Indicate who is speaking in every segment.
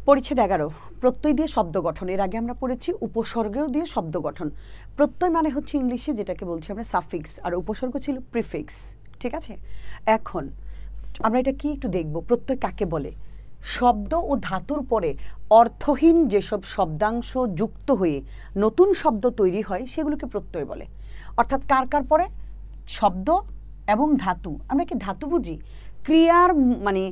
Speaker 1: পরিচ্ছেদ 11 প্রত্যয় দিয়ে শব্দ গঠন। এর আগে আমরা পড়েছি উপসর্গেও দিয়ে শব্দ গঠন। প্রত্যয় মানে হচ্ছে ইংলিশে যেটাকে বলছি আমরা সাফিক্স, আর উপসর্গ ছিল প্রিফিক্স। ঠিক আছে, এখন আমরা এটা কি একটু দেখব, প্রত্যয় কাকে বলে। শব্দ ও ধাতুর পরে অর্থহীন যেসব শব্দাংশ যুক্ত হয়ে নতুন শব্দ তৈরি হয় সেগুলোকে প্রত্যয় বলে। অর্থাৎ কার কার পরে? শব্দ এবং ধাতু। আমরা কি ধাতু বুঝি? ক্রিয়ার মানে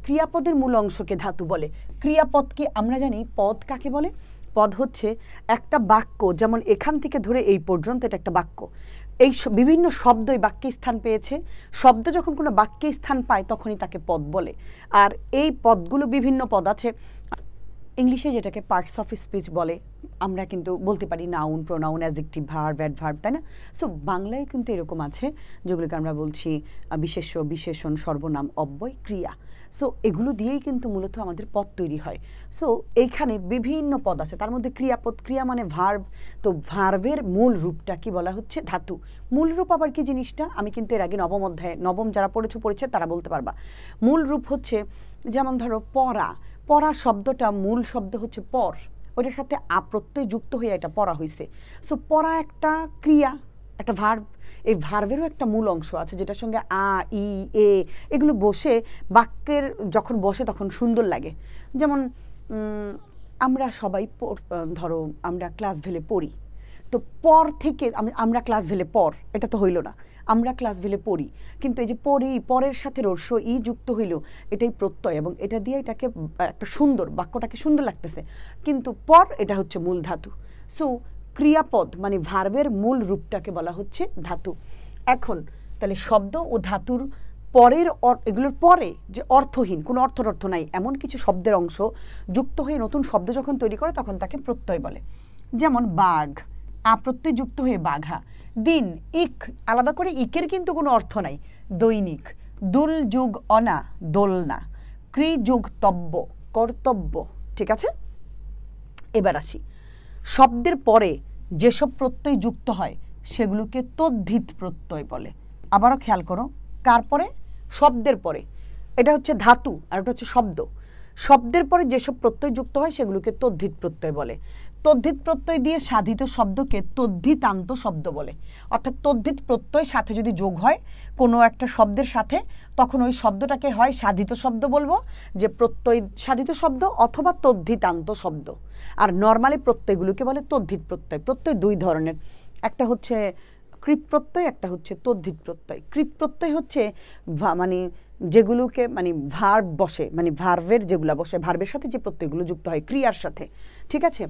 Speaker 1: ক্রিয়াপদের মূল অংশকে ধাতু বলে। ক্রিয়াপদকে আমরা জানি পদ কাকে বলে। পদ হচ্ছে একটা বাক্য, যেমন এখান থেকে ধরে এই পর্যন্ত এটা একটা বাক্য। এই বিভিন্ন শব্দই বাক্যে স্থান পেয়েছে। শব্দ যখন কোনো বাক্যে স্থান পায় তখনই তাকে পদ বলে। আর এই পদগুলো বিভিন্ন পদ আছে। ইংলিশে যেটাকে পার্টস অফ স্পিচ বলে, আমরা কিন্তু বলতে পারি noun, pronoun, adjective, verb, adverb, তাই না? সো বাংলায় কিন্তু এরকম আছে যেগুলোকে আমরা বলছি বিশেষ্য, বিশেষণ, সর্বনাম, অব্যয়, ক্রিয়া। সো এগুলো দিয়েই কিন্তু মূলত আমাদের পদ তৈরি হয়। সো এইখানে বিভিন্ন পদ আছে, তার মধ্যে ক্রিয়াপদ। ক্রিয়া মানে ভার্ব। তো ভার্বের মূল রূপটা কি বলা হচ্ছে? ধাতু। মূল রূপ আবার কি জিনিসটা আমি কিন্তু এর আগে নবম অধ্যায়ে, নবম যারা পড়েছে তারা বলতে পারবা। মূল রূপ হচ্ছে, যেমন ধরো পড়া। পড়া শব্দটা মূল শব্দ হচ্ছে পর, ওইটার সাথে প্রত্যয় যুক্ত হয়ে এটা পড়া হয়েছে। সো পড়া একটা ক্রিয়া, একটা ভার্ব। এই ভার্বেরও একটা মূল অংশ আছে যেটার সঙ্গে আ, ই, এ এগুলো বসে বাক্যের যখন বসে তখন সুন্দর লাগে। যেমন আমরা সবাই ধরো আমরা ক্লাস ভেলে পড়ি, তো পর থেকে আমরা ক্লাস ভেলে পর, এটা তো হইল না। আমরা ক্লাস ভেলে পড়ি, কিন্তু এই যে পড়ি, পরের সাথে রস্য ই যুক্ত হইল, এটাই প্রত্যয়, এবং এটা দিয়ে এটাকে একটা সুন্দর, বাক্যটাকে সুন্দর লাগতেছে। কিন্তু পর এটা হচ্ছে মূল ধাতু। সো ক্রিয়াপদ মানে ভার্বের মূল রূপটাকে বলা হচ্ছে ধাতু। এখন তাহলে শব্দ ও ধাতুর পরের এগুলোর পরে যে অর্থহীন, কোনো অর্থ নাই এমন কিছু শব্দের অংশ যুক্ত হয়ে নতুন শব্দ যখন তৈরি করে তখন তাকে প্রত্যয় বলে। যেমন বাঘ, প্রত্যয় যুক্ত হয়ে বাঘা। দিন, ইক, আলাদা করে ইকের কিন্তু কোনো অর্থ নাই। দৈনিক। দুল যুগ অনা, দোলনা। ক্রি যুগ তব্য, কর্তব্য। ঠিক আছে, এবার আসি শব্দের পরে যেসব প্রত্যয় যুক্ত হয় সেগুলোকে তদ্ধিত প্রত্যয় বলে। আবারও খেয়াল করো, কার পরে? শব্দের পরে। এটা হচ্ছে ধাতু আর এটা হচ্ছে শব্দ। শব্দের পরে যেসব প্রত্যয় যুক্ত হয় সেগুলোকে তদ্ধিত প্রত্যয় বলে। তদ্ধিত প্রত্যয় দিয়ে সাধিত শব্দকে তদ্ধিতান্ত শব্দ বলে। অর্থাৎ তদ্ধিত প্রত্যয় সাথে যদি যোগ হয় কোনো একটা শব্দের সাথে, তখন ওই শব্দটাকে হয় সাধিত শব্দ বলবো, যে প্রত্যয় সাধিত শব্দ, অথবা তদ্ধিতান্ত শব্দ। আর নর্মালি প্রত্যয়গুলোকে বলে তদ্ধিত প্রত্যয়। প্রত্যয় দুই ধরনের, একটা হচ্ছে কৃত প্রত্যয়, একটা হচ্ছে তদ্ধিত প্রত্যয়। কৃত প্রত্যয় হচ্ছে মানে যেগুলোকে মানে ভার্ব বসে, মানে ভার্বের যেগুলো বসে, ভার্বের সাথে যে প্রত্যয়গুলো যুক্ত হয় ক্রিয়ার সাথে। ঠিক আছে,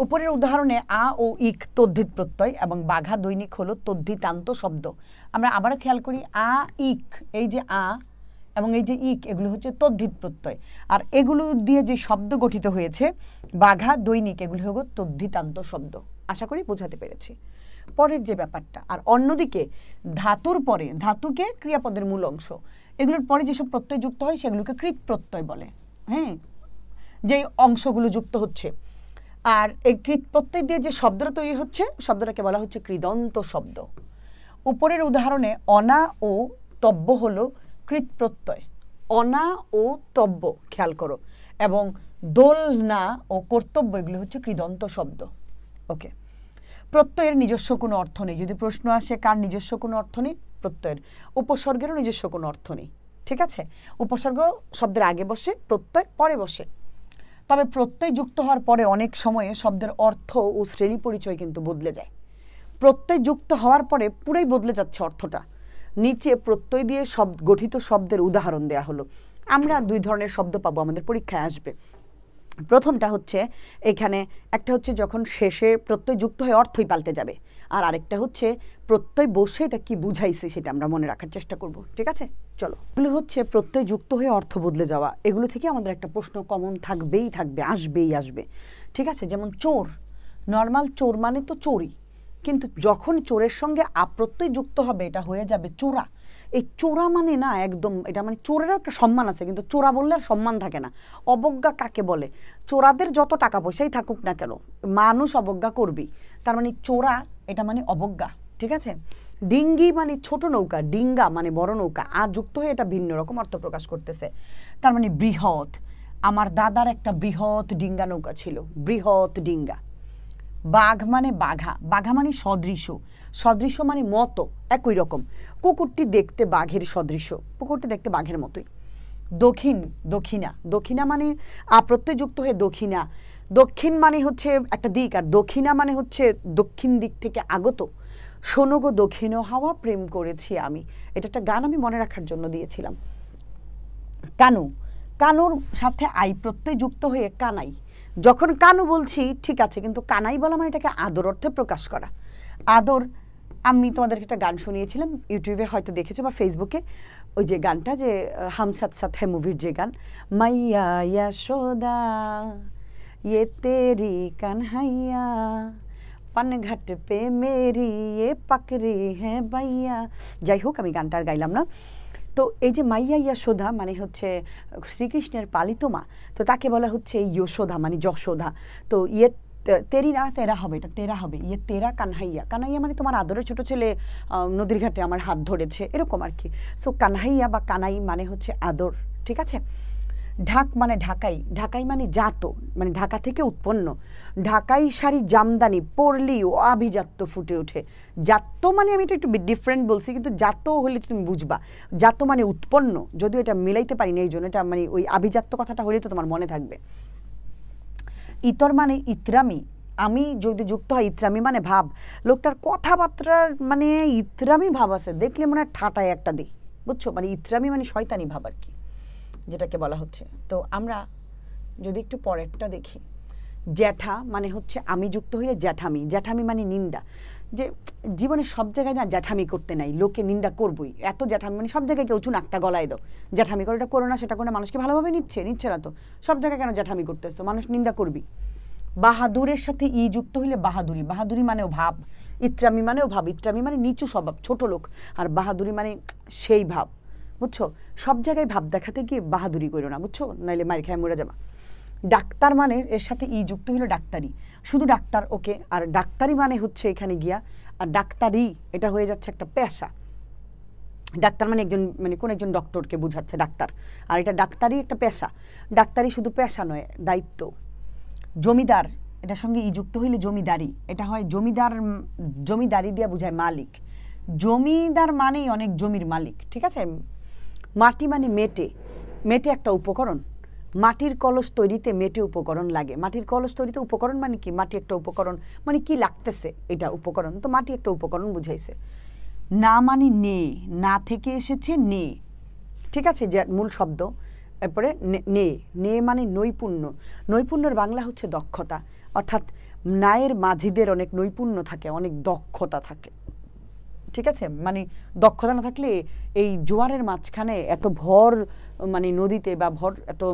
Speaker 1: উপরের উদাহরণে আ ও ইক তদ্ধিত প্রত্যয়, এবং বাঘা দৈনিক হলো তদ্ধিতান্ত শব্দ। আমরা আবারও খেয়াল করি, আ, ইক, এই যে আ এবং এই যে ইক, এগুলো হচ্ছে তদ্ধিত প্রত্যয়। আর এগুলো দিয়ে যে শব্দ গঠিত হয়েছে বাঘা, দৈনিক, এগুলো হলো তদ্ধিতান্ত শব্দ। আশা করি বোঝাতে পেরেছি পরের যে ব্যাপারটা। আর অন্যদিকে ধাতুর পরে, ধাতুকে ক্রিয়াপদের মূল অংশ, এগুলোর পরে যেসব প্রত্যয় যুক্ত হয় সেগুলোকে কৃত প্রত্যয় বলে। হ্যাঁ, যে অংশগুলো যুক্ত হচ্ছে। আর এই কৃত প্রত্যয় দিয়ে যে শব্দটা তৈরি হচ্ছে শব্দটাকে বলা হচ্ছে কৃদন্ত শব্দ। উপরের উদাহরণে অনা ও তব্য হলো কৃত প্রত্যয়। অনা ও তব্য খেয়াল করো, এবং দোলনা ও কর্তব্য এগুলো হচ্ছে কৃদন্ত শব্দ। ওকে, প্রত্যয়ের নিজস্ব কোনো অর্থ নেই। যদি প্রশ্ন আসে কার নিজস্ব কোনো অর্থ নেই? প্রত্যয়ের। উপসর্গেরও নিজস্ব কোনো অর্থ নেই। ঠিক আছে, উপসর্গ শব্দের আগে বসে, প্রত্যয় পরে বসে। তবে প্রত্যয় যুক্ত হওয়ার পরে অনেক সময়ে শব্দের অর্থ ও শ্রেণী পরিচয় কিন্তু বদলে যায়। প্রত্যয় যুক্ত হওয়ার পরে পুরাই বদলে যাচ্ছে অর্থটা। নিচে প্রত্যয় দিয়ে গঠিত শব্দের উদাহরণ দেয়া হলো। আমরা দুই ধরনের শব্দ পাবো, আমাদের পরীক্ষায় আসবে। প্রথমটা হচ্ছে এখানে, একটা হচ্ছে যখন শেষে প্রত্যয় যুক্ত হয়ে অর্থই পাল্টে যাবে, আর আরেকটা হচ্ছে প্রত্যয় বসে এটা কি বুঝাইছে সেটা আমরা মনে রাখার চেষ্টা করব। ঠিক আছে, চলো। এগুলো হচ্ছে প্রত্যয় যুক্ত হয়ে অর্থ বদলে যাওয়া। এগুলো থেকে আমাদের একটা প্রশ্ন কমন থাকবেই থাকবে, আসবেই আসবে। ঠিক আছে, যেমন চোর। নর্মাল চোর মানে তো চোরই, কিন্তু যখন চোরের সঙ্গে প্রত্যয় যুক্ত হবে এটা হয়ে যাবে চোরা। এই চোরা মানে না একদম, এটা মানে চোরেরও একটা সম্মান আছে, কিন্তু চোরা বললে আর সম্মান থাকে না। অবজ্ঞা কাকে বলে? চোরাদের যত টাকা পয়সাই থাকুক না কেন, মানুষ অবজ্ঞা করবি, তার মানে চোরা এটা মানে অবজ্ঞা। ঠিক আছে, ডিঙ্গি মানে ছোট নৌকা, ডিঙ্গা মানে বড় নৌকা, যুক্ত হয়ে এটা ভিন্ন রকম অর্থ প্রকাশ করতেছে। তার মানে বৃহৎ। আমার দাদার একটা বৃহৎ ডিঙ্গা নৌকা ছিল, বৃহৎ ডিঙ্গা। বাঘ মানে বাঘা, বাঘা মানে সদৃশ, সদৃশ মানে মতো, একই রকম। কুকুরটি দেখতে বাঘের সদৃশ, কুকুরটি দেখতে বাঘের মতোই। দক্ষিণ, দক্ষিণা, দক্ষিণা মানে প্রত্যয়যুক্ত হয়ে দক্ষিণা। দক্ষিণ মানে হচ্ছে একটা দিক, আর দক্ষিণা মানে হচ্ছে দক্ষিণ দিক থেকে আগত। শোনো গো দক্ষিণ হাওয়া প্রেম করেছি আমি, এটা একটা গান আমি মনে রাখার জন্য দিয়েছিলাম। কানু, কানুর সাথে আই প্রত্যয় যুক্ত হয়ে কানাই। যখন কানু বলছি ঠিক আছে, কিন্তু কানাই বলা মানে এটাকে আদর অর্থে প্রকাশ করা। আদর, আমি তোমাদেরকে একটা গান শুনিয়েছিলাম, ইউটিউবে হয়তো দেখেছো বা ফেসবুকে, ওই যে গানটা, যে হাম সাথ সাথ হ্যায় মুভির যে গান, মাইয়া ইয়াশোদা ये तेरी कन्हैया पनघट पे मेरी ये पकड़ी है भैया। যাই হোক, আমি গানটা আর গাইলাম না। তো এই যে মাইয়া ইয়াশোদা মানে হচ্ছে শ্রীকৃষ্ণের পালিত মা, তো তাকে বলা হচ্ছে যশোদা মানে যশোদা। তো ইয়ে তেরি না তেরা হবে, এটা তেরা হবে, ইয়ে তেরা কানহাইয়া। কানহাইয়া মানে তোমার আদরের ছোট ছেলে নদীর ঘাটে আমার হাত ধরেছে, এরকম আর কি। সো কানহাইয়া বা কানাই মানে হচ্ছে আদর, ঠিক আছে। ঢাক মানে ঢাকাই, ঢাকাই মানে জাত, মানে ঢাকা থেকে উৎপন্ন। ঢাকাই শাড়ি জামদানি পরলি ও আভিজাত্য ফুটে ওঠে। জাত মানে আমি এটা একটু ডিফারেন্ট বলছি, কিন্তু জাত হলে তুমি বুঝবা, জাত মানে উৎপন্ন, যদিও এটা মিলাইতে পারি না, এই জন্য এটা মানে ওই আভিজাত্য কথাটা হলে তো তোমার মনে থাকবে। ইতর মানে ইতরামি, আমি যদি যুক্ত হয় ইতরামি মানে ভাব। লোকটার কথাবার্তার মানে ইতরামি ভাব আছে, দেখলে মনে হয় ঠাটায় একটা দিই, বুঝছো, মানে ইতরামি মানে শয়তানি ভাব আর কি, যেটাকে বলা হচ্ছে। তো আমরা যদি একটু পরেরটা দেখি, জ্যাঠা মানে হচ্ছে আমি যুক্ত হইলে জ্যাঠামি। জ্যাঠামি মানে নিন্দা, যে জীবনে সব জায়গায় না জ্যাঠামি করতে নাই, লোকে নিন্দা করবই, এত জ্যাঠামি মানে সব জায়গায় কেউ চুন একটা গলায় দাও, জ্যাঠামি করে, এটা করো না সেটা করে, মানুষকে ভালোভাবে নিচ্ছে না তো, সব জায়গায় কেন জ্যাঠামি করতেছো, মানুষ নিন্দা করবি। বাহাদুরের সাথে ই যুক্ত হইলে বাহাদুরি, বাহাদুরি মানেও ভাব। ইত্রামি মানেও ভাব, ইত্রামি মানে নিচু স্বভাব, ছোট লোক, আর বাহাদুরি মানে সেই ভাব, বুঝছো। সব জায়গায় ভাব দেখাতে গিয়ে বাহাদুরি করো না, বুঝছো, নাইলে মার খায় মরে যাবা। ডাক্তার মানে এর সাথে ই যুক্ত হলো ডাক্তারি, শুধু ডাক্তার, ওকে। আর ডাক্তারি মানে হচ্ছে এখানে গিয়া, আর ডাক্তারি এটা হয়ে যাচ্ছে একটা পেশা। ডাক্তার মানে একজন, মানে কোন একজন ডক্টরকে বোঝাচ্ছে ডাক্তার, আর এটা ডাক্তারি একটা পেশা। ডাক্তারি শুধু পেশা নয়, দায়িত্ব। জমিদার, এটার সঙ্গে ই যুক্ত হইলে জমিদারি, এটা হয় জমিদার, জমিদারি দিয়া বোঝায় মালিক। জমিদার মানেই অনেক জমির মালিক, ঠিক আছে। মাটি মানে মেটে, মেটে একটা উপকরণ। মাটির কলস তৈরিতে মেটে উপকরণ লাগে। মাটির কলস তৈরিতে উপকরণ মানে কি, মাটি একটা উপকরণ, মানে কি লাগতেছে এটা উপকরণ, তো মাটি একটা উপকরণ বুঝাইছে। না মানে নে, না থেকে এসেছে নে, ঠিক আছে, যে মূল শব্দ। এরপরে নে, নে মানে নৈপুণ্য। নৈপুণ্যের বাংলা হচ্ছে দক্ষতা, অর্থাৎ নায়ের মাঝিদের অনেক নৈপুণ্য থাকে, অনেক দক্ষতা থাকে, ঠিক আছে। মানে দক্ষতা না থাকলে এই জোয়ারের মাঝখানে এত ভর, মানে নদীতে বা এত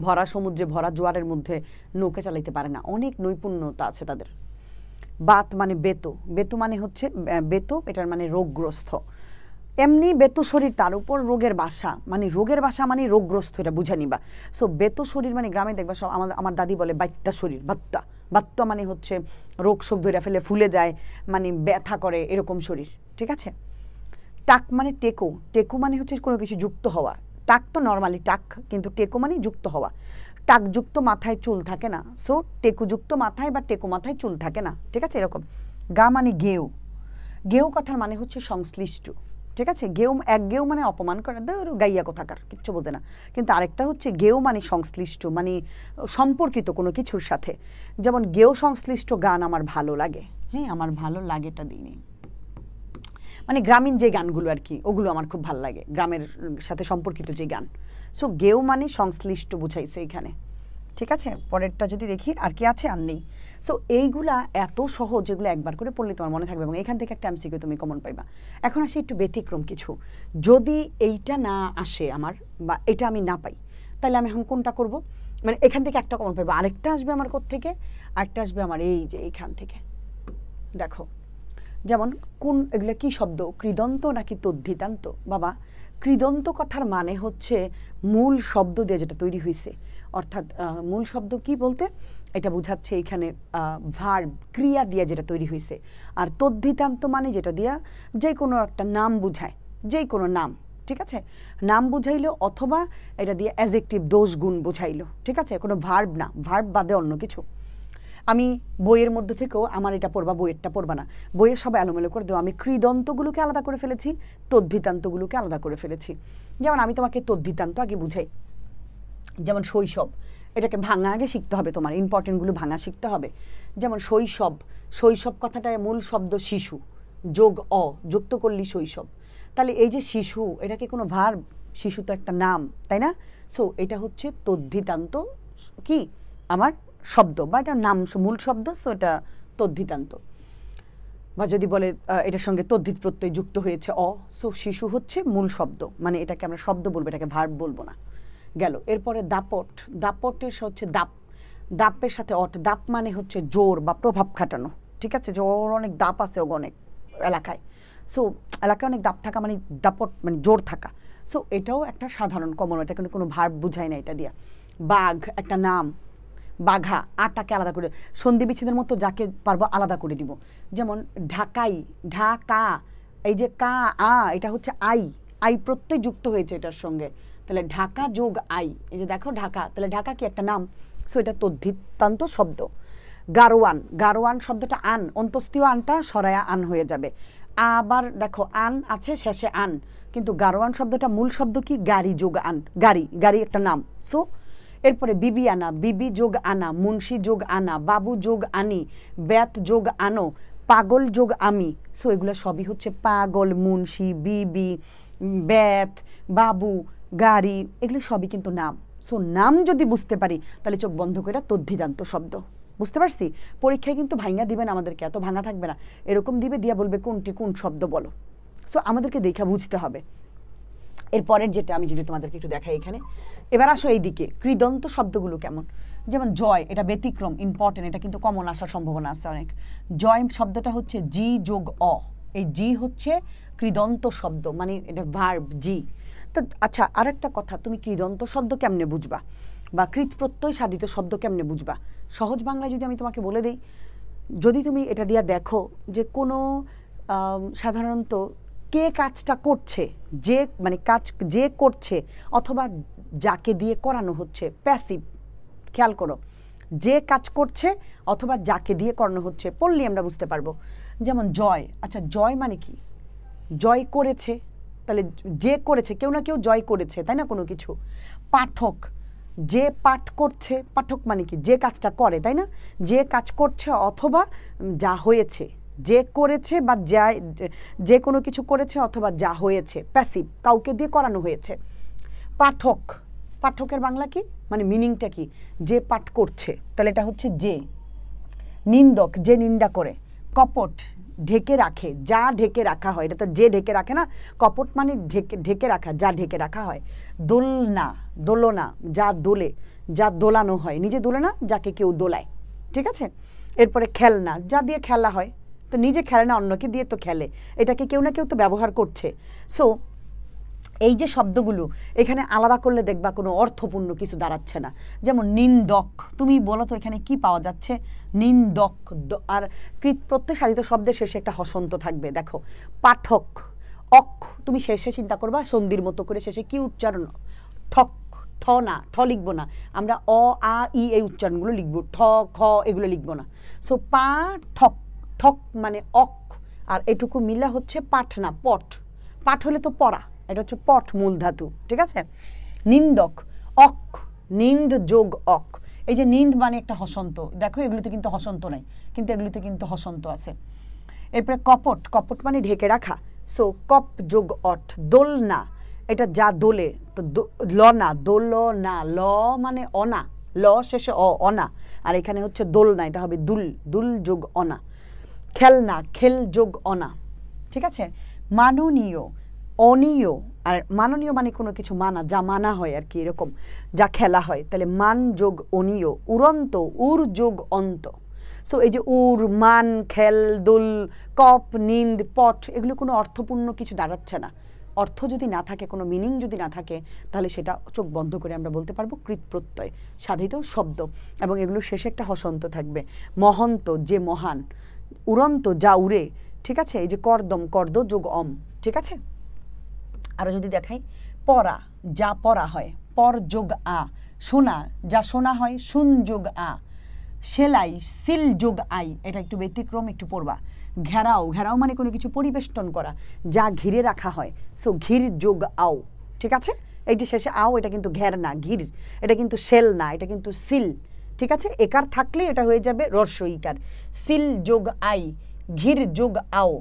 Speaker 1: ভরা সমুদ্রে ভরা জোয়ারের মধ্যে নৌকা চালাইতে পারে না, অনেক নৈপুণ্যতা আছে তাদের। বাত মানে বেতো, বেতো মানে হচ্ছে বেতো, এটার মানে রোগগ্রস্ত। এমনি বেতো শরীর, তার উপর রোগের বাসা, মানে রোগের বাসা মানে রোগগ্রস্ত, এটা বুঝে নিবা। সো বেতো শরীর মানে গ্রামে দেখবা সব, আমার দাদি বলে বাত্তা শরীর, বাত্তা, বাত্তা মানে হচ্ছে রোগ শোক ধরে ফেলে, ফুলে যায়, মানে ব্যথা করে, এরকম শরীর, ঠিক আছে। টাক মানে টেকো, টেকো মানে হচ্ছে কোনো কিছু যুক্ত হওয়া। টাক তো নর্মালি টাক, কিন্তু টেকো মানে যুক্ত হওয়া। টাকযুক্ত মাথায় চুল থাকে না, সো টেকুযুক্ত মাথায় বা টেকো মাথায় চুল থাকে না, ঠিক আছে, এরকম। গা মানে গেও, গেও কথার মানে হচ্ছে সংশ্লিষ্ট, ঠিক আছে। গেও, এক গেও মানে অপমান করে, ধরো গাইয়া কোথাকার, কিচ্ছু বোঝে না। কিন্তু আরেকটা হচ্ছে গেও মানে সংশ্লিষ্ট, মানে সম্পর্কিত কোনো কিছুর সাথে। যেমন গেও সংশ্লিষ্ট গান আমার ভালো লাগে, হ্যাঁ, আমার ভালো লাগেটা দিইনি, মানে গ্রামীণ যে গানগুলো আর কি, ওগুলো আমার খুব ভালো লাগে, গ্রামের সাথে সম্পর্কিত যে গান। সো গেও মানে সংশ্লিষ্ট বুঝাইছে এখানে, ঠিক আছে। পরেরটা যদি দেখি আর কি আছে, আর নেই। সো এইগুলা এত সহজ, যেগুলো একবার করে পড়লে তোমার মনে থাকবে, এবং এখান থেকে একটা এমসিকিউ তুমি কমন পাইবা। এখন আসে একটু ব্যতিক্রম কিছু, যদি এইটা না আসে আমার, বা এটা আমি না পাই, তাহলে আমি এখন কোনটা করব, মানে এখান থেকে একটা কমন পাইবা, আরেকটা আসবে আমার কোত্থেকে, আরেকটা আসবে আমার এই যে এইখান থেকে। দেখো, যেমন কোন, এগুলো কি শব্দ, কৃদন্ত নাকি তদ্ধিতান্ত? বাবা, কৃদন্ত কথার মানে হচ্ছে মূল শব্দ দিয়ে যেটা তৈরি হয়েছে, অর্থাৎ মূল শব্দ কি বলতে, এটা বোঝাচ্ছে এখানে ভার্ব, ক্রিয়া দিয়ে যেটা তৈরি হয়েছে। আর তদ্ধিতান্ত মানে যেটা দিয়া যে কোনো একটা নাম বুঝায়, যে কোনো নাম, ঠিক আছে, নাম বুঝাইলো অথবা এটা দিয়ে অ্যাজেক্টিভ দোষ গুণ বুঝাইলো, ঠিক আছে, কোনো ভার্ব না, ভার্ব বাদে অন্য কিছু। আমি বইয়ের মধ্যে থেকেও আমার এটা পড়বা, বইয়েরটা পড়বা না, বইয়ের সব এলোমেলো করে দেবো। আমি কৃদন্তগুলোকে আলাদা করে ফেলেছি, তদ্ধিতান্তগুলোকে আলাদা করে ফেলেছি। যেমন আমি তোমাকে তদ্ধিতান্ত আগে বুঝাই, যেমন শৈশব, এটাকে ভাঙা আগে শিখতে হবে, তোমার ইম্পর্টেন্টগুলো ভাঙা শিখতে হবে। যেমন শৈশব, শৈশব কথাটায় মূল শব্দ শিশু, যোগ অ, যুক্ত করলি শৈশব। তাহলে এই যে শিশু, এটা কি কোনো ভার্ব? শিশু তো একটা নাম, তাই না? সো এটা হচ্ছে তদ্ধিতান্ত, কি আমার শব্দ, বা এটা নাম মূল শব্দ, সো এটা তদ্ধিতান্ত। বা যদি বলে এটার সঙ্গে তদ্ধিত প্রত্যয় যুক্ত হয়েছে অ, সো শিশু হচ্ছে মূল শব্দ, মানে এটাকে আমরা শব্দ বলবো, এটাকে ভার্ব বলবো না। গেল। এরপরে দাপট, দাপটের হচ্ছে দাপ, দাপের সাথে অট, দাপ মানে হচ্ছে জোর বা প্রভাব খাটানো, ঠিক আছে, যে ওর অনেক দাপ আছে ওর অনেক এলাকায়, সো এলাকায় অনেক দাপ থাকা মানে দাপট মানে জোর থাকা। সো এটাও একটা সাধারণ কমন, এটা কিন্তু কোনো ভার্ব বুঝায় না এটা দিয়া। বাঘ একটা নাম, বাঘা, আটাকে আলাদা করে, সন্ধি বিচ্ছেদের মতো যাকে পারবো আলাদা করে দিব। যেমন ঢাকাই, ঢাকা, এই যে কা আ, এটা হচ্ছে আই, আই প্রত্যয় যুক্ত হয়েছে এটার সঙ্গে, তাহলে ঢাকা যোগ আই, এই যে দেখো ঢাকা, তাহলে ঢাকা কি একটা নাম, সো এটা তদ্ধিতান্ত শব্দ। গারোয়ান, গারোয়ান শব্দটা আন, অন্তস্তীয় আনটা সরায়া আন হয়ে যাবে। আবার দেখো আন আছে শেষে আন, কিন্তু গারোয়ান শব্দটা মূল শব্দ কি, গাড়ি যোগ আন, গাড়ি, গাড়ি একটা নাম। সো এরপরে বিবি আনা, বিবি যোগ আনা, মুন্সি যোগ আনা, বাবু যোগ আনি, ব্যাত যোগ আনো, পাগল যোগ আমি। সো এগুলো সবই হচ্ছে পাগল, মুন্সি, বিবি, ব্যাত, বাবু, গাড়ি, এগুলো সবই কিন্তু নাম। সো নাম যদি বুঝতে পারি তাহলে চোখ বন্ধ করে তদ্ধিতান্ত শব্দ। বুঝতে পারছি? পরীক্ষায় কিন্তু ভাঙা দিবেন আমাদেরকে, এত ভাঙা থাকবে না, এরকম দিবে, দিয়া বলবে কোনটি কোন শব্দ বলো। সো আমাদেরকে দেখা বুঝতে হবে। এরপরের যেটা আমি যদি তোমাদেরকে একটু দেখাই এখানে, এবার আসো এইদিকে, কৃদন্ত শব্দগুলো কেমন। যেমন জয়, এটা ব্যতিক্রম, ইম্পর্টেন্ট, এটা কিন্তু কমন আসার সম্ভাবনা আছে অনেক। জয় শব্দটা হচ্ছে জি যোগ অ, এই জি হচ্ছে কৃদন্ত শব্দ, মানে এটা ভার্ব জি। তো আচ্ছা, আরেকটা কথা, তুমি কৃদন্ত শব্দ কেমনে বুঝবা বা কৃত প্রত্যয় সাধিত শব্দ কেমনে বুঝবা? সহজ বাংলায় যদি আমি তোমাকে বলে দিই, যদি তুমি এটা দিয়া দেখো যে কোনো সাধারণত কে কাজটা করছে, যে মানে কাজ যে করছে অথবা যাকে দিয়ে করানো হচ্ছে, প্যাসিভ, খেয়াল করো, যে কাজ করছে অথবা যাকে দিয়ে করানো হচ্ছে, পড়লে আমরা বুঝতে পারবো। যেমন জয়, আচ্ছা জয় মানে কি, জয় করেছে, তাহলে যে করেছে, কেউ না কেউ জয় করেছে, তাই না, কোনো কিছু। পাঠক, যে পাঠ করছে, পাঠক মানে কি, যে কাজটা করে, তাই না, যে কাজ করছে অথবা যা হয়েছে, যে করেছে বা যা, যে কোনো কিছু করেছে অথবা যা হয়েছে, প্যাসিভ, কাউকে দিয়ে করানো হয়েছে। পাঠক, পাঠকের বাংলা কি, মানে মিনিংটা কি, যে পাঠ করছে, তাহলে এটা হচ্ছে যে। নিন্দক, যে নিন্দা করে। কপট, ঢেকে রাখে, যা ঢেকে রাখা হয়, এটা তো যে ঢেকে রাখে না, কপট মানে ঢেকে রাখা, যা ঢেকে রাখা হয়। দোলনা, দোলনা, যা দোলে, যা দোলানো হয়, নিজে দোলে না, যাকে কেউ দোলায়, ঠিক আছে। এরপরে খেলনা, যা দিয়ে খেলা হয়, তো নিজে খেলে না, অন্যকে দিয়ে তো খেলে, এটাকে কেউ না কেউ তো ব্যবহার করছে। সো এই যে শব্দগুলো এখানে আলাদা করলে দেখবা কোনো অর্থপূর্ণ কিছু দাঁড়াচ্ছে না। যেমন নিন্দক, তুমি বলো তো এখানে কি পাওয়া যাচ্ছে, নিন্দক, আর কৃত প্রত্যয় সাধিত শব্দের শেষে একটা হসন্ত থাকবে, দেখো। পাঠক, অক, তুমি শেষে চিন্তা করবা সন্ধির মতো করে, শেষে কি উচ্চারণ, ঠক, ঠ না, ঠ লিখবো না আমরা, অ আ ই এই উচ্চারণগুলো লিখবো, ঠ খ এগুলো লিখবো না। সো পা ঠক, ঠক মানে অক, আর এটুকু মিলা হচ্ছে পাঠ না পট, পাঠ হলে তো পড়া, এটা হচ্ছে পট মূল ধাতু, ঠিক আছে। নিন্দক, অক, নিন্দ যোগ অক, এই যে নিন্দ মানে একটা হসন্ত, দেখো এগুলোতে কিন্তু হসন্ত নাই, কিন্তু এগুলোতে কিন্তু হসন্ত আছে। এরপরে কপট, কপট মানে ঢেকে রাখা, সো কপ যোগ অট। দোলনা, এটা যা দোলে, তো ল না, দোল না, ল মানে অনা, ল শেষে অনা, আর এখানে হচ্ছে দোলনা, এটা হবে দুল, দুল যোগ অনা। খেলনা, খেল যোগ অনা, ঠিক আছে। মাননীয়, অনীয়, আর মাননীয় মানে কোনো কিছু মানা, যা মানা হয় আর কি, এরকম যা খেলা হয়, তাহলে মান যোগ অনীয়। উড়ন্ত, উর যোগ অন্ত। সো এই যে উর, মান, খেল, দোল, কপ, নিন্দ, পট, এগুলো কোনো অর্থপূর্ণ কিছু দাঁড়াচ্ছে না। অর্থ যদি না থাকে, কোনো মিনিং যদি না থাকে, তাহলে সেটা চোখ বন্ধ করে আমরা বলতে পারবো কৃত প্রত্যয় সাধিত শব্দ, এবং এগুলো শেষে একটা হসন্ত থাকবে। মহন্ত, যে মহান। উড়ন্ত, যা উড়ে, ঠিক আছে। এই যে কর্দম, কর্দ যোগ অম, ঠিক আছে। আরও যদি দেখাই, পড়া, যা পড়া হয়, পর যোগ আ। শোনা, যা শোনা হয়, শুন যোগ আ। সেলাই, সিল যোগ আই, এটা একটু ব্যতিক্রম, একটু পড়বা। ঘেরাও, ঘেরাও মানে কোনো কিছু পরিবেষ্টন করা, যা ঘিরে রাখা হয়, সো ঘির যোগ আও। ঠিক আছে, এই যে শেষে আও, এটা কিন্তু ঘের না, ঘির। এটা কিন্তু সেল না, এটা কিন্তু সিল। ঠিক আছে, একার থাকলে এটা হয়ে যাবে রস্য ইকার। সিল যোগ আই, ঘির যোগ আও।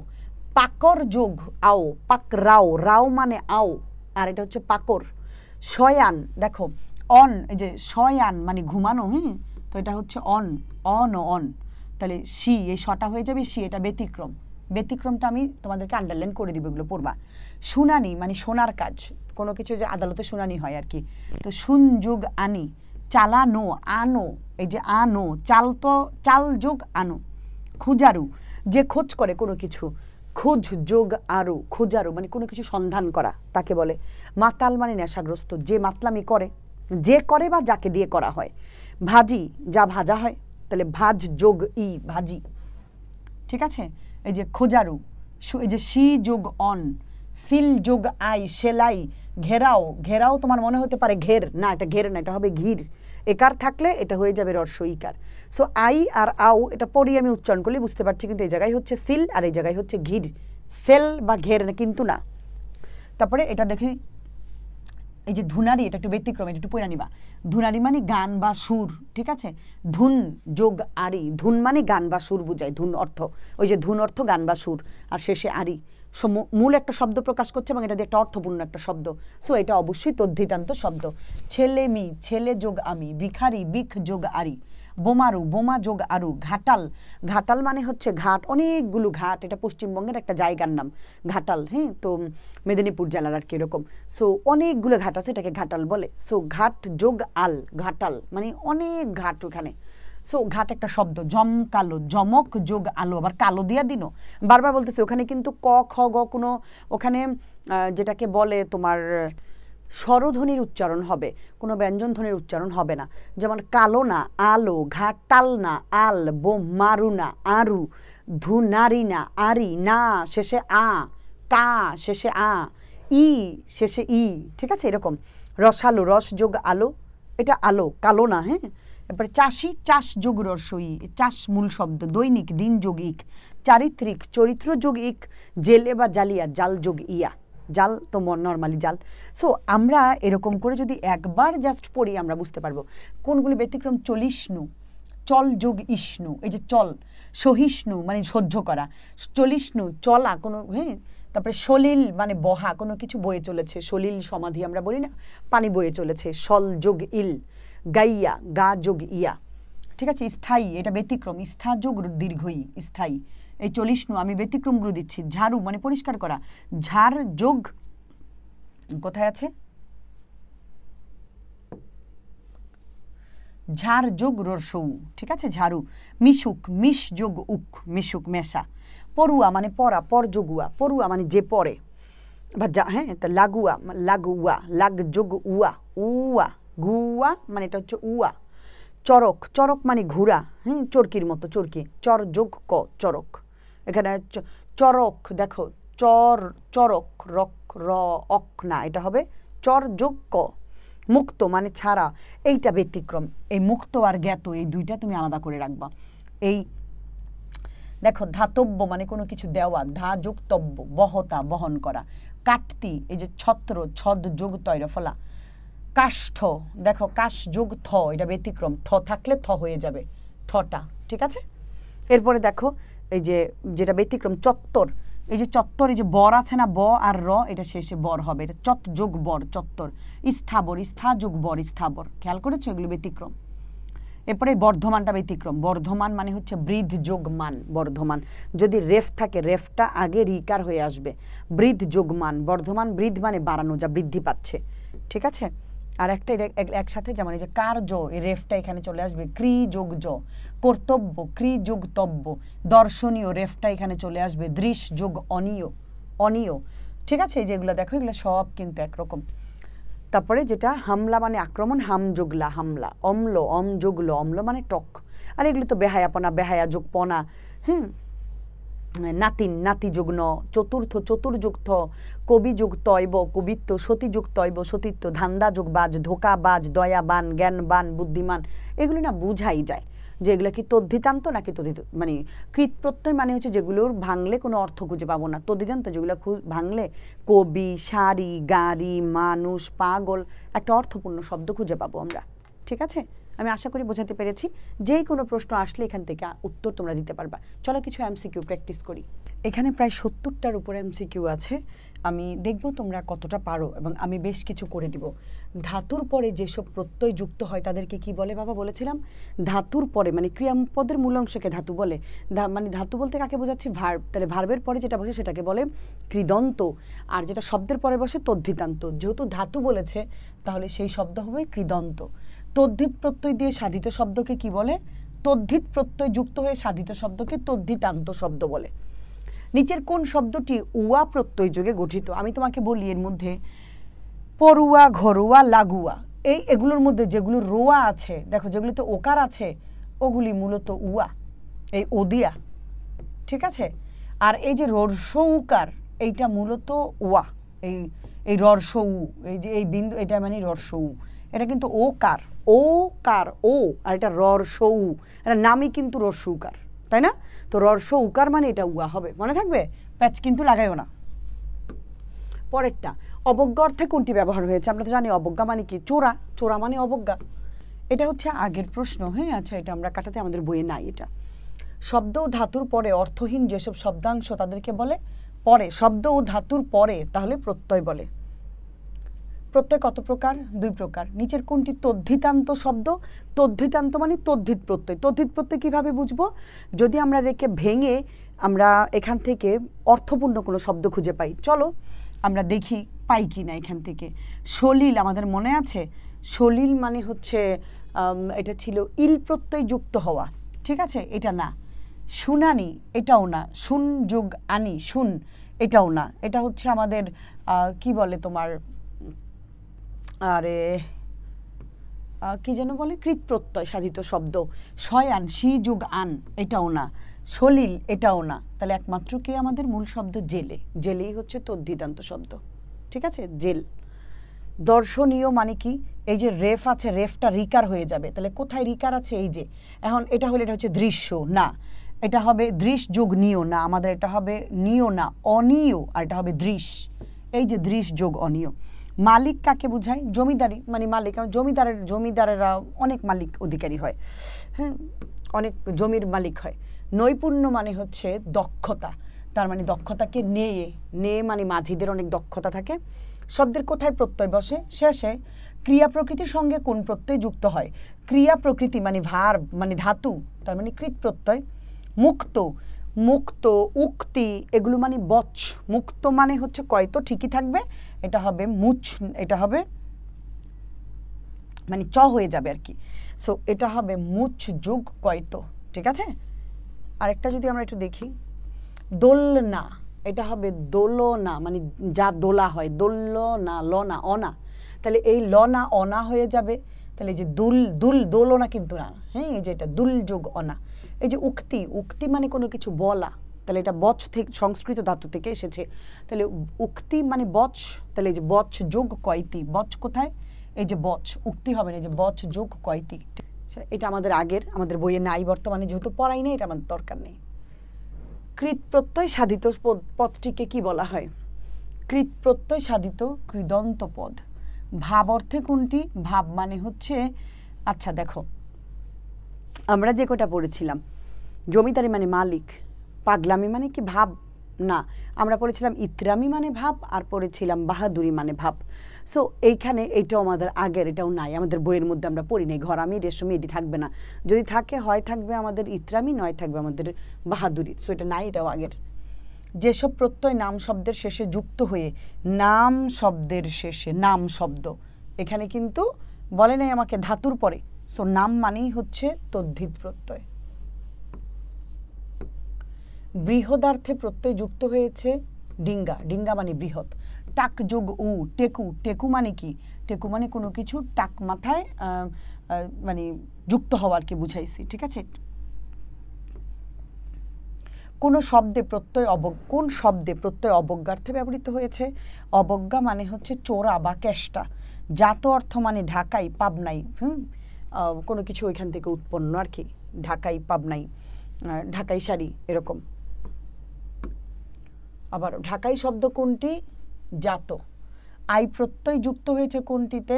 Speaker 1: পাকর যোগ আও, পাকরাও, রাও মানে আও, আর এটা হচ্ছে পাকর। শয়ান, দেখো অন, এই যে শয়ান মানে ঘুমানো, তো এটা হচ্ছে অন, অন ও অন, তাহলে সি, এই শটা হয়ে যাবে সি, এটা ব্যতিক্রম। ব্যতিক্রমটা আমি তোমাদেরকে আন্ডারলাইন করে দিব, এগুলো পড়বা। শুনানি মানে শোনার কাজ, কোনো কিছু যে আদালতে শুনানি হয় আর কি। তো শুন যোগ আনি, চালানো, আনো, এই যে আনো, চাল তো চাল যোগ আনো। খুঁজারু, যে খোঁজ করে কোনো কিছু, খোঁজ যোগ আরু, খোঁজারু মানে কোনো কিছু সন্ধান করা, তাকে বলে। মাতাল মানে নেশাগ্রস্ত, যে মাতলামি করে, যে করে বা যাকে দিয়ে করা হয়। ভাজি, যা ভাজা হয়, তাহলে ভাজ যোগ ই, ভাজি। ঠিক আছে, এই যে খোঁজারু, এই যে সি যোগ অন। সিল যোগ আই, সেলাই। ঘেরাও, ঘেরাও তোমার মনে হতে পারে ঘের, না এটা ঘের না, এটা হবে ঘির। একার থাকলে এটা হয়ে যাবে রস্য ইকার। সো আই আর আও, এটা পড়ি আমি উচ্চারণ করলে বুঝতে পারছি, কিন্তু এই জায়গায় হচ্ছে সিল আর এই জায়গায় হচ্ছে ঘির। সেল বা ঘের না, কিন্তু না। তারপরে এটা দেখি, এই যে ধুনারি, এটা একটু ব্যতিক্রম, এটা একটু পড়ে নিবা। ধুনারি মানে গান বা সুর। ঠিক আছে, ধুন যোগ আরি, ধুন মানে গান বা সুর বুঝায়, ধুন অর্থ, ওই যে ধুন অর্থ গান বা সুর, আর শেষে আরি, মূল একটা শব্দ প্রকাশ করছে এবং এটা দিয়ে একটা অর্থপূর্ণ একটা শব্দ। সো এটা অবশ্যই তদ্ধিতান্ত শব্দ। ছেলে মি, ছেলে যোগ আমি। ভিখারি, বিখ যোগ আরি। বোমারু, বোমা যোগ আরু। ঘাটাল, ঘাটাল মানে হচ্ছে ঘাট, অনেকগুলো ঘাট, এটা পশ্চিমবঙ্গের একটা জায়গার নাম ঘাটাল। তো মেদিনীপুর জেলার আর কি এরকম। সো অনেকগুলো ঘাট আছে, এটাকে ঘাটাল বলে। সো ঘাট যোগ আল, ঘাটাল মানে অনেক ঘাট ওখানে। সো ঘাট একটা শব্দ। জমকালো, জমক যোগ আলো, আবার কালো দিয়া দিনো, বারবার বলতেছে। ওখানে কিন্তু ক খ গ কোনো, ওখানে যেটাকে বলে তোমার স্বরধ্বনির উচ্চারণ হবে, কোনো ব্যঞ্জন ধ্বনির উচ্চারণ হবে না। যেমন কালো না, আলো। ঘাটাল না, আল। মারু না, আরু। ধুনারি না, আরি। না শেষে আ, কা শেষে আ, ই শেষে ই। ঠিক আছে, এরকম। রসালো, রস যোগ আলো, এটা আলো, কালো না। এরপরে চাষি, চাষ যোগ রসই, চাষ মূল শব্দ। দৈনিক, দিন যোগ ইক। চারিত্রিক, চরিত্র যোগ ইক। জেলে বা জালিয়া, জাল যোগ ইয়া। জাল তো নর্মালি জাল। সো আমরা এরকম করে যদি একবার জাস্ট পড়ি আমরা বুঝতে পারবো কোনগুলি ব্যতিক্রম। চলিষ্ণু, চল যোগ ইষ্ণু, এই যে চল। সহিষ্ণু মানে সহ্য করা। চলিষ্ণু, চলা কোনো, তারপরে সলিল মানে বহা, কোনো কিছু বয়ে চলেছে। সলিল সমাধি আমরা বলি না, পানি বয়ে চলেছে। সল যোগ ইল। গাইয়া, গা যোগ ইয়া। ঠিক আছে, স্থায়ী, এটা ব্যতিক্রম। স্থা যোগ দীর্ঘই, স্থায়ী। এই চলিষ্ণু, আমি ব্যতিক্রমগুলো দিচ্ছি। ঝাড়ু মানে পরিষ্কার করা। ঝাড় যোগ, কোথায় আছে, ঝাড় যোগ রসৌ। ঠিক আছে, ঝাড়ু। মিশুক, মিশ যোগ উক, মিশুক মেশা। পড়ুয়া মানে পড়া, পর যোগুয়া। পড়ুয়া মানে যে পড়ে বা যা, তা লাগুয়া, লাগুয়া, লাগ যোগ উয়া, উয়া। গুয়া মানে এটা হচ্ছে উয়া। চরক, চরক মানে ঘুরা, চরকির মতো, চরকি। চর যোগ ক, চরক। এখানে চরক, দেখো চর, চরক, রক র অক না, এটা হবে চর যোগ ক। মুক্ত মানে ছাড়া, এইটা ব্যতিক্রম। এই মুক্ত আর জ্ঞাত, এই দুইটা তুমি আলাদা করে রাখবা। এই দেখো ধাতব্য মানে কোনো কিছু দেওয়া, ধা যোগ তব্য, বহতা বহন করা। কাটতি, এই যে ছত্র, ছদ যোগ তৈর ফলা। কাষ্ঠ, দেখো কাশ যোগ থ, এটা ব্যতিক্রম। ঠ থাকলে থ হয়ে যাবে, ঠটা। ঠিক আছে, এরপরে দেখো এই যে যেটা ব্যতিক্রম, চত্বর। এই যে চত্বর, এই যে বর আছে না, ব আর র, এটা শেষে বর হবে, এটা চত যোগ বর, চত্বর। স্থাবর, স্থা যোগ বর, স্থাবর। খেয়াল করেছো, এগুলো ব্যতিক্রম। এরপরে বর্ধমানটা ব্যতিক্রম। বর্ধমান মানে হচ্ছে বৃদ্ধ যোগ মান, বর্ধমান। যদি রেফ থাকে, রেফটা আগে রিকার হয়ে আসবে। বৃদ্ধ যোগ মান, বর্ধমান। বৃদ্ধ মানে বাড়ানো, যা বৃদ্ধি পাচ্ছে। ঠিক আছে, আর একটা একসাথে, যেমন এই যে কার্য, এই রেফটা এখানে চলে আসবে। ক্রি যোগ জ। কর্তব্য, ক্রি যোগ তব্য। দর্শনীয়, রেফটা এখানে চলে আসবে। দৃশ যোগ অনীয়, অনীয়। ঠিক আছে, এই যেগুলো দেখো, এগুলো সব কিন্তু একরকম। তারপরে যেটা হামলা মানে আক্রমণ, হাম যোগলা, হামলা। অম্ল, অম যোগল, অম্ল মানে টক। আর এগুলো তো বেহায়াপনা, বেহায়া যোগ পনা। নাতিন নাতিযুগ্ন, চতুর্থ চতুর্যুক্ত, কবিযুক্ত অইব কবিত্ব, সতীযুক্ত অইব সতীত্ব, ধান্দা যোগবাজ, ধোকাবাজ, দয়াবান, জ্ঞানবান, বুদ্ধিমান, এগুলো না বুঝাই যায় যে এগুলো কি তদ্ধিতান্ত নাকি তদ্ধিত, মানে কৃত প্রত্যয় মানে হচ্ছে যেগুলোর ভাঙলে কোনো অর্থ খুঁজে পাবো না, তদ্ধিতান্ত যেগুলো ভাঙলে কবি, শাড়ি, গাড়ি, মানুষ, পাগল, একটা অর্থপূর্ণ শব্দ খুঁজে পাবো আমরা। ঠিক আছে, আমি আশা করি বোঝাতে পেরেছি। যেই কোনো প্রশ্ন আসলে এখান থেকে উত্তর তোমরা দিতে পারবা। চলো কিছু এমসিকিউ প্র্যাকটিস করি। এখানে প্রায় 70টার উপরে এমসিকিউ আছে, আমি দেখব তোমরা কতটা পারো এবং আমি বেশ কিছু করে দিব। ধাতুর পরে যেসব প্রত্যয় যুক্ত হয় তাদেরকে কি বলে বাবা বলেছিলাম? ধাতুর পরে মানে ক্রিয়াপদের মূল অংশকে ধাতু বলে। মানে ধাতু বলতে কাকে বোঝাচ্ছি? ভার্ব। তাহলে ভার্বের পরে যেটা বসে সেটাকে বলে কৃদন্ত, আর যেটা শব্দের পরে বসে তদ্ধিতান্ত। যেহেতু ধাতু বলেছে তাহলে সেই শব্দ হবে কৃদন্ত। তদ্ধিত প্রত্যয় দিয়ে সাধিত শব্দকে কি বলে? তদ্ধিত প্রত্যয় যুক্ত হয়ে সাধিত শব্দকে তদ্ধিতান্ত শব্দ বলে। নিচের কোন শব্দটি উয়া প্রত্যয় যোগে গঠিত? আমি তোমাকে বলি এর মধ্যে পড়ুয়া, ঘরোয়া, লাগুয়া, এগুলোর মধ্যে যেগুলো রোয়া আছে, দেখো যেগুলোতে ওকার আছে ওগুলি মূলত উয়া, এই ওদিয়া। ঠিক আছে, আর এই যে রর্ষ উকার এইটা মূলত ওয়া, এই রর্ষ উ, এই যে এই বিন্দু এটা মানে রর্ষ উ, এটা কিন্তু ও কার, ও কার ও, আর এটা রর্ষ উ, এটা নামই কিন্তু রর্ষ উকার, তাই না? তো রর্ষ উকার মানে এটা উয়া হবে, মনে থাকবে, প্যাচ কিন্তু লাগাইও না। পরেরটা, অবজ্ঞা অর্থে কোনটি ব্যবহার হয়েছে? আমরা তো জানি অবজ্ঞা মানে কি? চোরা, চোরা মানে অবজ্ঞা। এটা হচ্ছে আগের প্রশ্ন। হ্যাঁ, আচ্ছা, এটা আমরা কাটাতে আমাদের বইয়ে নাই। এটা শব্দ ও ধাতুর পরে অর্থহীন যেসব শব্দাংশ তাদেরকে বলে পরে, শব্দ ও ধাতুর পরে তাহলে প্রত্যয় বলে। প্রত্যয় কত প্রকার? 2 প্রকার। নিচের কোনটি তদ্ধিতান্ত শব্দ? তদ্ধিতান্ত মানে তদ্ধিত প্রত্যয়। তদ্ধিত প্রত্যয় কিভাবে বুঝবো? যদি আমরা রেখে ভেঙে আমরা এখান থেকে অর্থপূর্ণ কোনো শব্দ খুঁজে পাই। চলো আমরা দেখি পাই কি না এখান থেকে। সলিল আমাদের মনে আছে? সলিল মানে হচ্ছে এটা ছিল ইল প্রত্যয় যুক্ত হওয়া। ঠিক আছে, এটা না। শুনানি এটাও না। শুন যোগ আনি, শুন এটাও না। এটা হচ্ছে আমাদের কি বলে তোমার, আরে কি যেন বলে, কৃত প্রত্যয় সাধিত শব্দ। শয়ান, শি যুগ আন, এটাও না। সলিল এটাও না। তাহলে একমাত্র কি আমাদের মূল শব্দ? জেলে। জেলেই হচ্ছে তদ্ধিতান্ত শব্দ। ঠিক আছে, জেল। দর্শনীয় মানে কি? এই যে রেফ আছে, রেফটা রিকার হয়ে যাবে। তাহলে কোথায় রিকার আছে? এই যে এখন এটা হলে এটা হচ্ছে দৃশ্য না, এটা হবে দৃশ যোগ নিয় না, আমাদের এটা হবে নিয় না, অনিয়, আর এটা হবে দৃশ। এই যে দৃশ যোগ অনিয়। মালিক কাকে বোঝায়? জমিদারি মানে মালিক। জমিদারেরা অনেক মালিক অধিকারী হয়, হ্যাঁ, অনেক জমির মালিক হয়। নৈপুণ্য মানে হচ্ছে দক্ষতা, তার মানে দক্ষতাকে নেয়ে মানে মাঝিদের অনেক দক্ষতা থাকে। শব্দের কোথায় প্রত্যয় বসে? শেষে। ক্রিয়া প্রকৃতির সঙ্গে কোন প্রত্যয় যুক্ত হয়? ক্রিয়া প্রকৃতি মানে ভার্ব মানে ধাতু, তার মানে কৃত প্রত্যয়। মুক্ত, মুক্ত, উক্তি এগুলো মানে বচ। মুক্ত মানে হচ্ছে কয়তো, ঠিকই থাকবে, এটা হবে মুচ, এটা হবে মানে চ হয়ে যাবে আর কি। সো এটা হবে মুচ যোগ কয়তো। ঠিক আছে, আরেকটা যদি আমরা একটু দেখি, দোলনা, এটা হবে দোলনা মানে যা দোলা হয়, দোলনা, লনা, অনা। তাহলে এই লনা অনা হয়ে যাবে। তাহলে এই যে দোলনা কিন্তু না, হ্যাঁ, এই যে এটা দুল যোগ অনা। এই যে উক্তি, উক্তি মানে কোনো কিছু বলা, তাহলে এটা বচ থেকে, সংস্কৃত ধাতু থেকে এসেছে। তাহলে উক্তি মানে বচ, তাহলে এই যে বচ যোগ কয়তি। বচ কোথায়? এই যে বচ, উক্তি হবে না, এই যে বচ যোগ কয়তি। এটা আমাদের আমাদের বইয়ে নাই বর্তমানে, যেহেতু পড়াই নেই, এটা আমাদের দরকার নেই। কৃত প্রত্যয় সাধিত পদটিকে কি বলা হয়? কৃত প্রত্যয় সাধিত কৃদন্ত পদ। ভাব অর্থে কোনটি? ভাব মানে হচ্ছে, আচ্ছা দেখো, আমরা যে কটা পড়েছিলাম, জমিদারি মানে মালিক, পাগলামি মানে কি ভাব না, আমরা পড়েছিলাম ইতরামি মানে ভাব, আর পড়েছিলাম বাহাদুরি মানে ভাব। সো এইখানে এইটাও আমাদের আগের, এটাও নাই আমাদের বইয়ের মধ্যে, আমরা পড়ি নাই। ঘরামি, রেশমি এটি থাকবে না, যদি থাকে হয় থাকবে আমাদের ইতরামি, নয় থাকবে আমাদের বাহাদুরি। সো এটা নাই, এটাও আগের। যেসব প্রত্যয় নাম শব্দের শেষে যুক্ত হয়ে, নাম শব্দের শেষে, নাম শব্দ, এখানে কিন্তু বলে নাই আমাকে ধাতুর পরে। সো নাম মানেই হচ্ছে তদ্ধিত প্রত্যয়। বৃহদার্থে প্রত্যয় যুক্ত হয়েছে ডিঙ্গা, ডিঙ্গা মানে বৃহৎ। টাক যোগ উ, টেকু, টেকু মানে কি? টেকু মানে কোনো কিছু টাক মাথায় মানে যুক্ত হওয়ার কি বুঝাইছি। ঠিক আছে, কোন শব্দে প্রত্যয় কোন শব্দে প্রত্যয় অবজ্ঞার্থে ব্যবহৃত হয়েছে? অবজ্ঞা মানে হচ্ছে চোরা বা কেষ্টা। জাত অর্থ মানে ঢাকাই, পাবনাই, কোনো কিছু ওইখান থেকে উৎপন্ন আর কি, ঢাকাই, পাবনাই, ঢাকাই শাড়ি এরকম। আবার ঢাকাই শব্দ কোনটি? জাত। আই প্রত্যয় যুক্ত হয়েছে কোনটিতে?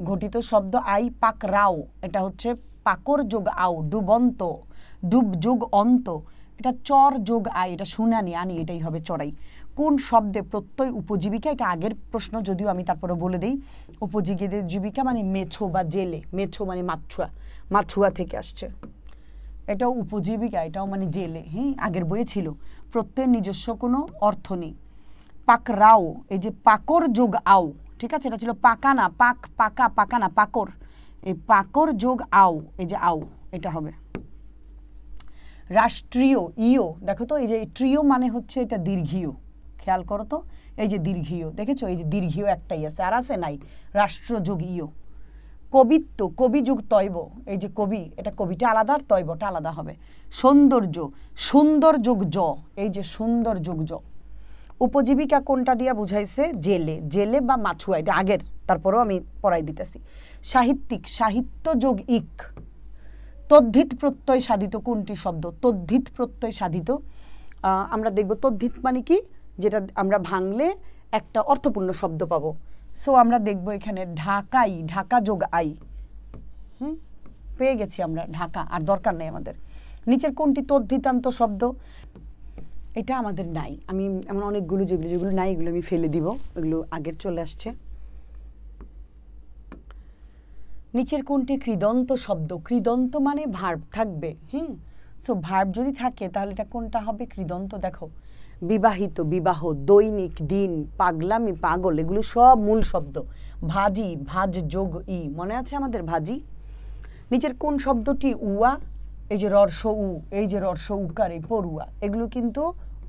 Speaker 1: ঘটিত শব্দ আই পাক রাও, এটা হচ্ছে পাকর যোগ আও, ডুবন্ত, ডুব যোগ অন্ত, এটা চর যোগ আই, এটা শুনানি আনি, এটাই হবে চড়াই। কোন শব্দে প্রত্যয় উপজীবিকা? এটা আগের প্রশ্ন, যদিও আমি তারপরে বলে দিই। উপজীবিকা মানে মেছো বা জেলে, মেছো মানে মাছুয়া, মাছুয়া থেকে আসছে, এটাও উপজীবিকা, এটাও মানে জেলে। হ্যাঁ, আগের বইয়ে ছিল। প্রত্যয়ের নিজস্ব কোনো অর্থ নেই। পাকরাও, এই যে পাকর যোগ আও, ঠিক আছে, এটা ছিল পাকানা, পাক, পাকা, পাকানা, পাকর, এই পাকর যোগ আও, এই যে আও, এটা হবে। রাষ্ট্রীয়, ইও, দেখো তো এই যে ট্রিও মানে হচ্ছে এটা দীর্ঘীয়, খেয়াল করো তো, এই যে দীর্ঘীয়, দেখেছো, এই যে দীর্ঘীয় একটাই আছে, আর আছে নাই, রাষ্ট্র যোগ ইও। কবিত্ব, কবি যুগ তৈব, এই যে কবি, এটা কবিটা আলাদা আর তৈবটা আলাদা হবে। সৌন্দর্য, সুন্দর যোগ জ, এই যে সুন্দর যোগ জ। উপজীবিকা কোনটা দিয়া বুঝাইছে? জেলে, জেলে বা মাছুয়া, এটা আগের, তারপরেও আমি পড়াই দিতেছি। সাহিত্যিক, সাহিত্য যোগ ইক। তদ্ধিত প্রত্যয় সাধিত কোনটি শব্দ? তদ্ধিত প্রত্যয় সাধিত, আমরা দেখব তদ্ধিত মানে কি, যেটা আমরা ভাঙলে একটা অর্থপূর্ণ শব্দ পাবো। সো আমরা দেখব এখানে ঢাকাই, ঢাকা যোগ আই, পেয়ে গেছি আমরা ঢাকা, আর দরকার নেই আমাদের। নিচের কোনটি তদ্ধিতান্ত শব্দ? এটা আমাদের নাই, আমি এমন অনেকগুলো যেগুলো নাই এগুলো আমি ফেলে দিব, এগুলো আগের চলে আসছে। নিচের কোনটি কৃদন্ত শব্দ? কৃদন্ত মানে ভার্ব থাকবে, সো ভার্ব যদি থাকে তাহলে এটা কোনটা হবে? কৃদন্ত। দেখো, বিবাহিত, বিবাহ, দৈনিক, দিন, পাগলামি, পাগল, এগুলো সব মূল শব্দ। ভাজি, ভাজ যোগ ই, মনে আছে আমাদের ভাজি? নিচের কোন শব্দটি উয়া? এই যে রর্ষ উ, এই যে রর্ষ উকার, এই পড়ুয়া, এগুলো কিন্তু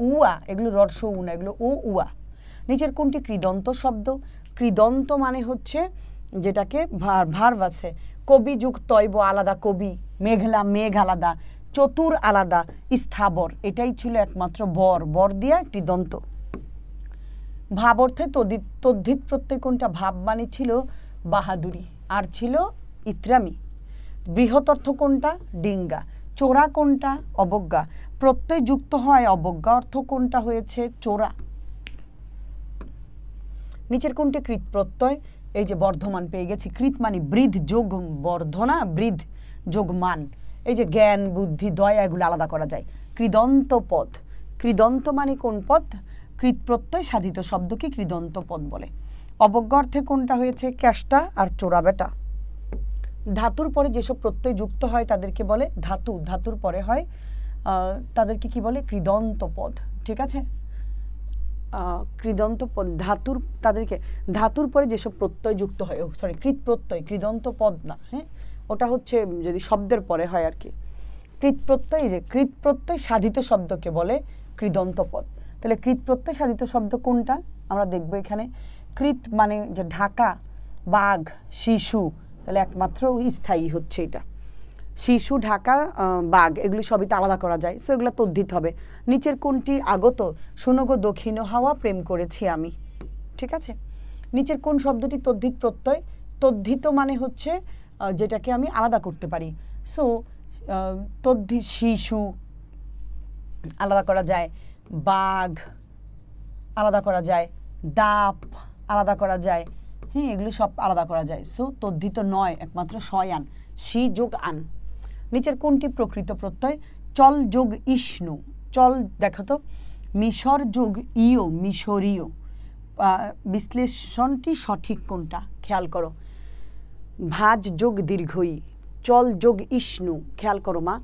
Speaker 1: উয়া, এগুলো রর্ষ উ না, এগুলো ও উয়া। নিচের কোনটি কৃদন্ত শব্দ? কৃদন্ত মানে হচ্ছে যেটাকে ভার্ব আছে, কবি যুগ তৈব, আলাদা কবি, মেঘলা, মেঘ আলাদা, চতুর আলাদা, স্থাবর, এটাই ছিল একমাত্র বর, বর দিয়া কৃদন্ত। ভাব অর্থে তদ্ধিত প্রত্যয় কোনটা? ভাব মানে ছিল বাহাদুরি, আর ছিল ইত্রামি। বৃহৎ অর্থ কোনটা? ডিঙ্গা। চোরা কোনটা? অবজ্ঞা। প্রত্যয় যুক্ত হয় অবজ্ঞা অর্থ কোনটা হয়েছে? চোরা। নিচের কোনটি কৃত প্রত্যয়? এই যে বর্ধমান পেয়ে গেছি, কৃত মানে বৃদ্ধ যোগ বর্ধনা, বৃদ্ধ যোগ মান, এই যে জ্ঞান, বুদ্ধি, দয়া, এগুলো আলাদা করা যায়। কৃদন্ত পদ, কৃদন্ত মানে কোন পদ? কৃত প্রত্যয় সাধিত শব্দকে কৃদন্ত পদ বলে। অবজ্ঞা অর্থে কোনটা হয়েছে? ক্যাষ্টা আর চোরা বেটা। ধাতুর পরে যেসব প্রত্যয় যুক্ত হয় তাদেরকে বলে ধাতু, ধাতুর পরে হয় তাদেরকে কি বলে? কৃদন্ত পদ, ঠিক আছে। কৃদন্ত পদ, ধাতুর, তাদেরকে ধাতুর পরে যেসব প্রত্যয় যুক্ত হয়, সরি কৃত প্রত্যয়, কৃদন্ত পদ না, হ্যাঁ, ওটা হচ্ছে যদি শব্দের পরে হয় আর কি। কৃত প্রত্যয়, যে কৃত প্রত্যয় সাধিত শব্দকে বলে কৃদন্ত পদ। তাহলে কৃত প্রত্যয় সাধিত শব্দ কোনটা আমরা দেখব এখানে। কৃত মানে যে ঢাকা, বাঘ, শিশু, তাহলে একমাত্র স্থায়ী হচ্ছে এটা। শিশু, ঢাকা, বাঘ, এগুলি সবই তো আলাদা করা যায়, সো এগুলো তদ্ধিত হবে। নিচের কোনটি আগত? শোনো গো দক্ষিণ হাওয়া, প্রেম করেছি আমি, ঠিক আছে। নিচের কোন শব্দটি তদ্ধিত প্রত্যয়? তদ্ধিত মানে হচ্ছে যেটাকে আমি আলাদা করতে পারি। সো তদ্ধিত, শিশু আলাদা করা যায়, বাঘ আলাদা করা যায়, দাপ আলাদা করা যায়, হ্যাঁ, এগুলো সব আলাদা করা যায়। সো তদ্ধিত নয়, একমাত্র শয়ান, শি যোগ আন। নিচের কোনটি প্রকৃত প্রত্যয়? চল যোগ ইষ্ণু, চল, দেখো তো, মিশর যোগ ইও, মিশরীয়। বিশ্লেষণটি সঠিক কোনটা খেয়াল করো। ভাজ যোগ দীর্ঘই, চল যোগ ইষ্ণু, খেয়াল করো মা,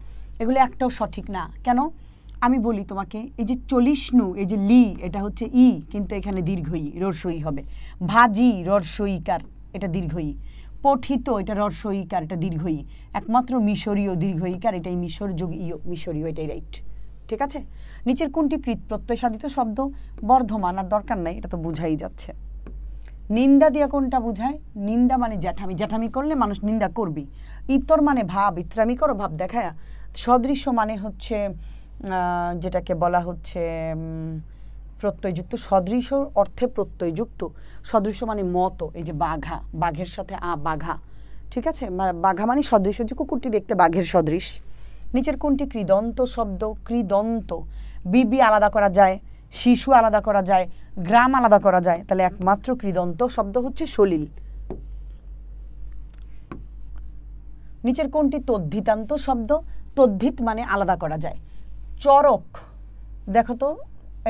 Speaker 1: এগুলো একটাও সঠিক না। কেন? আমি বলি তোমাকে, এই যে চলিষ্ণু, এই যে লি, এটা হচ্ছে ই, কিন্তু এখানে দীর্ঘই, রস্বই হবে। ভাজি, রস্বইকার, এটা দীর্ঘই। পঠিত, এটা রস্বইকার, এটা দীর্ঘই। একমাত্র মিশরীয় দীর্ঘইকার, এটাই মিশর যোগ ইয়, মিশরীয়, এটাই রাইট, ঠিক আছে। নিচের কোনটি কৃত প্রত্যয় সাধিত শব্দ? বর্ধমান, আর দরকার নাই, এটা তো বুঝাই যাচ্ছে। নিন্দা দিয়া কোনটা বুঝায়? নিন্দা মানে জ্যাঠামি, জ্যাঠামি করলে মানুষ নিন্দা করবি। ইতর মানে ভাব, ইত্রামি করো, ভাব দেখায়। সদৃশ্য মানে হচ্ছে যেটাকে বলা হচ্ছে প্রত্যয়যুক্ত, সদৃশ অর্থে প্রত্যয়যুক্ত। সদৃশ মানে মতো, এই যে বাঘা, বাঘের সাথে বাঘা, ঠিক আছে, বাঘা মানে সদৃশ, যে কুকুরটি দেখতে বাঘের সদৃশ। নিচের কোনটি কৃদন্ত শব্দ? কৃদন্ত, বিবি আলাদা করা যায়, শিশু আলাদা করা যায়, গ্রাম আলাদা করা যায়, তাহলে একমাত্র কৃদন্ত শব্দ হচ্ছে সলিল। নিচের কোনটি তদ্ধিতান্ত শব্দ? তদ্ধিত মানে আলাদা করা যায়। চরক, দেখো তো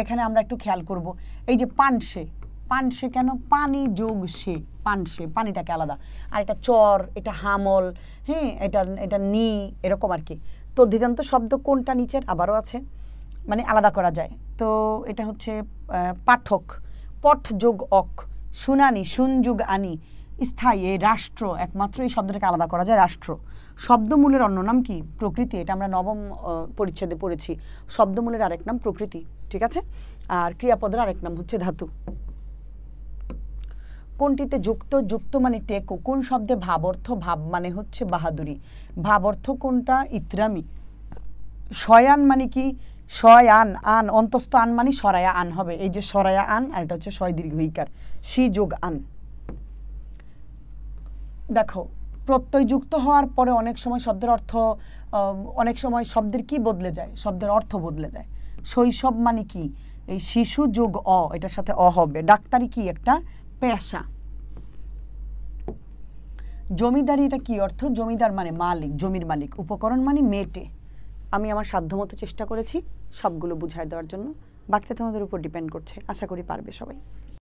Speaker 1: এখানে আমরা একটু খেয়াল করব, এই যে পানসে, পানসে কেন? পানি যোগ সে, পানসে, পানিটাকে আলাদা। আর এটা চর, এটা হামল, হ্যাঁ, এটা নি, এরকম আর কি। তদ্ধিতান্ত শব্দ কোনটা নিচের? আবারও আছে, মানে আলাদা করা যায়। তো এটা হচ্ছে পাঠক, পঠ যোগ অক, শুনানি, শুন যোগ আনি, স্থায়ী, এই রাষ্ট্র, একমাত্র এই শব্দটাকে আলাদা করা যায়, রাষ্ট্র। শব্দমূলের অন্য নাম কি? প্রকৃতি, এটা আমরা নবম পরিচ্ছেদে পড়েছি। শব্দমূলের আরেক নাম প্রকৃতি, ঠিক আছে। আর ক্রিয়াপদের আরেক নাম হচ্ছে ধাতু। কোনটিতে যুক্ত? যুক্ত মানে টেকো। কোন শব্দে ভাব অর্থ? ভাব মানে হচ্ছে বাহাদুরি। ভাব অর্থ কোনটা? ইত্রামি। শয়ান মানে কি? শয়ান, আন, অন্তস্থ আন মানে সরায়া আন হবে, এই যে সরায়া আন, আর এটা হচ্ছে শয় দীর্ঘ ইকার, সি যোগ আন। দেখো, প্রত্যয় যুক্ত হওয়ার পরে অনেক সময় শব্দের অর্থ, অনেক সময় শব্দের কি বদলে যায়? শব্দের অর্থ বদলে যায়। শৈশব মানে কি? এই শিশু যোগ এটার সাথে হবে। ডাক্তারি কি? একটা পেশা। জমিদারি, এটা কি অর্থ? জমিদার মানে মালিক, জমির মালিক। উপকরণ মানে মেটে। আমি আমার সাধ্যমতো চেষ্টা করেছি সবগুলো বুঝাই দেওয়ার জন্য, বাকিটা তোমাদের উপর ডিপেন্ড করছে। আশা করি পারবে সবাই।